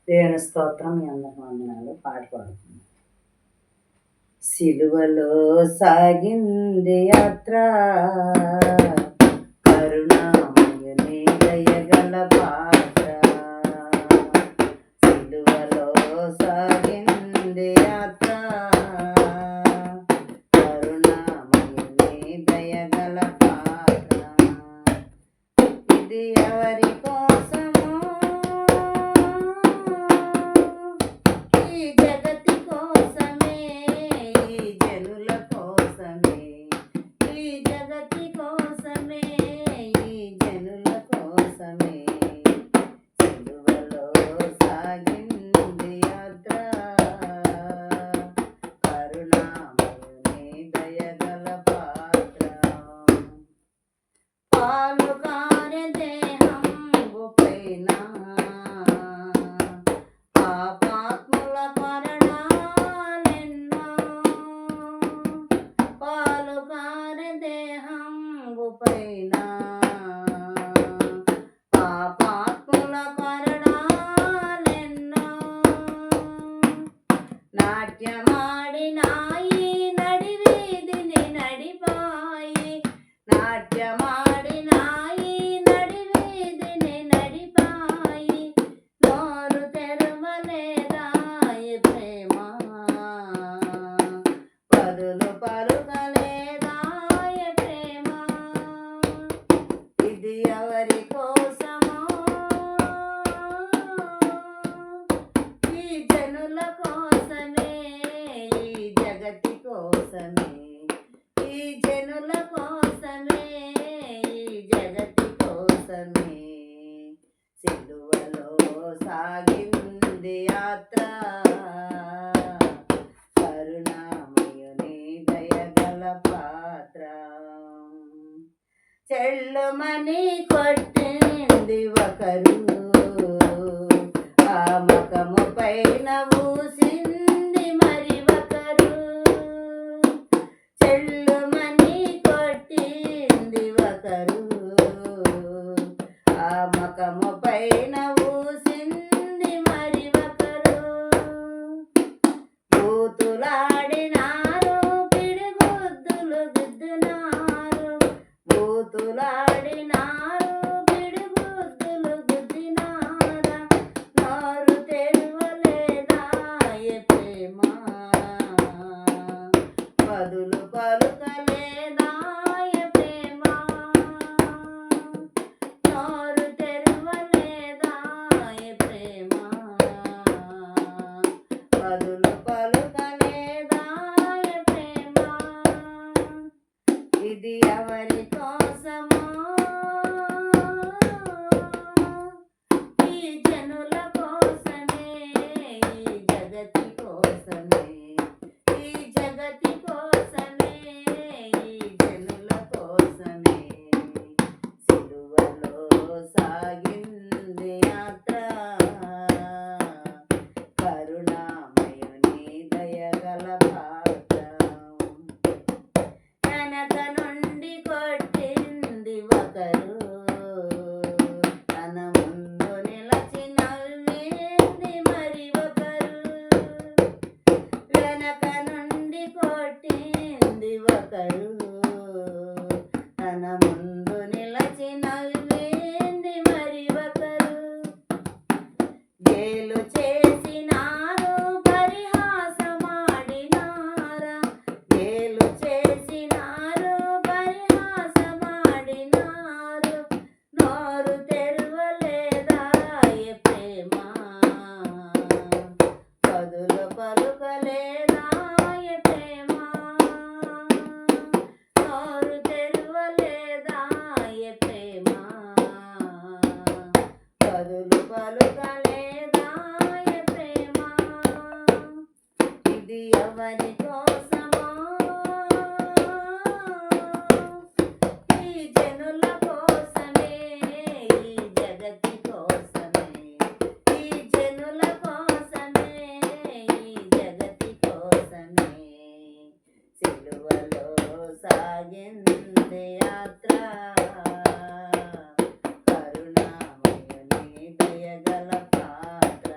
దేవుని స్తోత్రం. మీ అందరికి వందనాలు. పాట పాడుతుంది. సిలువలో సాగింది యాత్ర, కరుణామయుని దయగల పాత్ర. సిలువలో సాగింది యాత్ర, కరుణామయుని దయగల పాత్ర. ఇది ఎవరి కోసమో, ఈ జగతి కోసమే, ఈ జనుల కోసమే, ఈ జగతి కోసమే, ఈ జనుల కోసమే. సిలువలో సాగింది యాత్ర, కరుణామయుని దయగల పాత్ర. పాలు కారే దేహంబు పైన పాపాత్ముల మరణాలెన్నో. పాలు కారే దేహంబు పైన పాపాత్ముల మరణాలెన్నో. నాట్యమాడినాయి నడివీధిని నడిపాయి, నాట్యమాడినాయి నడివీధిని నడిపాయి. నోరు తెరవలేదాయి ప్రేమ, పదులు పలుకలేదాయి ప్రేమ. ఇది ఎవరి కోసమో, ఈ జనుల కోసమే, ఈ జగతి కోసమే, ఈ జనుల కోసమే, ఈ జగతి కోసమే. సిలువలో సాగింది యాత్ర, కరుణామయుని దయగల పాత్ర. చెల్లుమని కొట్టింది ఒకరు, ఆ ముఖము పైన ఊసింది మరి ఒకరు. చెల్లుమని కొట్టింది ఒకరు, ఆ ముఖము పైన ఊసింది మరి ఒకరు. బూతులాడినారు, పిడిగుద్దులు గుద్దినారు, బూతులాడినారు, పిడిగుద్దులు గుద్దినారా. నోరు తెరవలేదాయె ప్రేమ, పదులు పలుకలేదాయె ప్రేమ. నోరు తెరవలేదాయె ప్రేమ, పదులు పలుకలేదాయె ప్రేమ. ఇది ఎవరి కోసమో, ఈ జనుల కోసమే, ఈ జగతి కోసమే, ఈ జగతి కోసమే, ఈ జనుల కోసమే. సిలువలో సాగింది యాత్ర, కరుణామయుని దయగల పాత్ర. వెనక నుండి కొట్టింది ఒకరు, తన ముందు నిలచి నవ్వింది మరి ఒకరు. వెనక నుండి కొట్టింది ఒకరు, తన ముందు నిలచి నవ్వింది మరి ఒకరు. గేలు చేసినారు, పరిహాసమాడినారా, గేలు చేసినారు, పరిహాసమాడినారు. నోరు తెరవలేదాయె ప్రేమ, పదులు పలుకలేదాయె ప్రేమ. నోరు తెరవలేదాయె ప్రేమ, పదులు పలుకలేదాయె ప్రేమ. ఇది ఎవరి కోసమో, ఈ జనుల కోసమే, ఈ జగతి కోసమే, ఈ జనుల కోసమే, ఈ జగతి కోసమే. సిలువలో సాగింది యాత్ర, కరుణామయుని దయగల పాత్ర.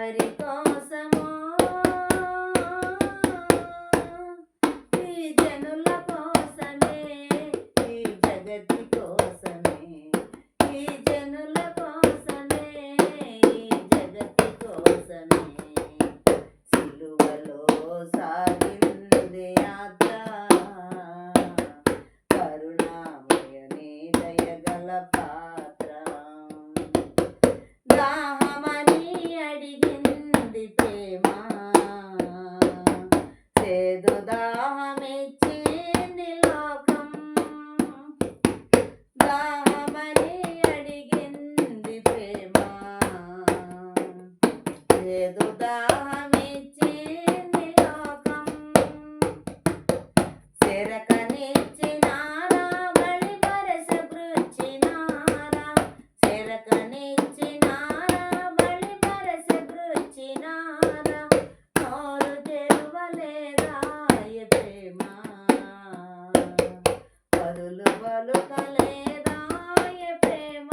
ఎవరి కోసమో ఈ జనుల కోసమే, ఈ జగతి కోసమే, ఈ జనుల కోసమే, ఈ జగతి కోసమే సిలువలో సాగింది యాత్ర. కరుణామయుని దయగల పాత్ర. దాహమని అడిగింది ప్రేమ, చేదు దాహమిచ్చింది లోకం. దాహమని అడిగింది ప్రేమ, చేదు దాహమిచ్చింది లోకం. చెరకనిచ్చినారా బలి పరసగృచ్చినారా, చెరకనిచ్చినారా బలి పరసగృచ్చినారా, నోరు తెరవలేదా ఈ ప్రేమ, పదులు పలుకలేదా ఈ ప్రేమ,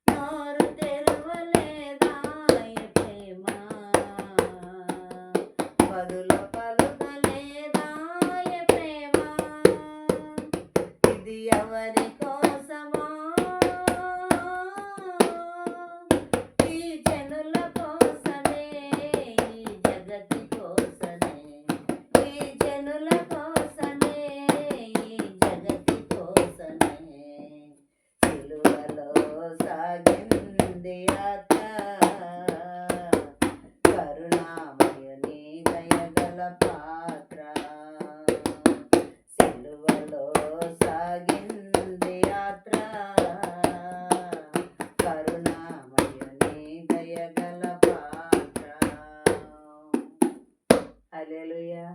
నోరు తెరవలేదా ఈ ప్రేమ, పదులు పలుకలేదా ఈ ప్రేమ. ఇది ఎవరి కోసమో ఈ జనుల కోసమే, ఈ జగతి కోసమే, ఈ జనుల కోసమే, ఈ జగతి కోసమే సిలువలో సాగింది యాత్ర. కరుణామయుని దయగల పాత్ర. సిలువలో సాగింది యాత్ర. కరుణామయుని దయగల పాత్ర. హల్లెలూయా.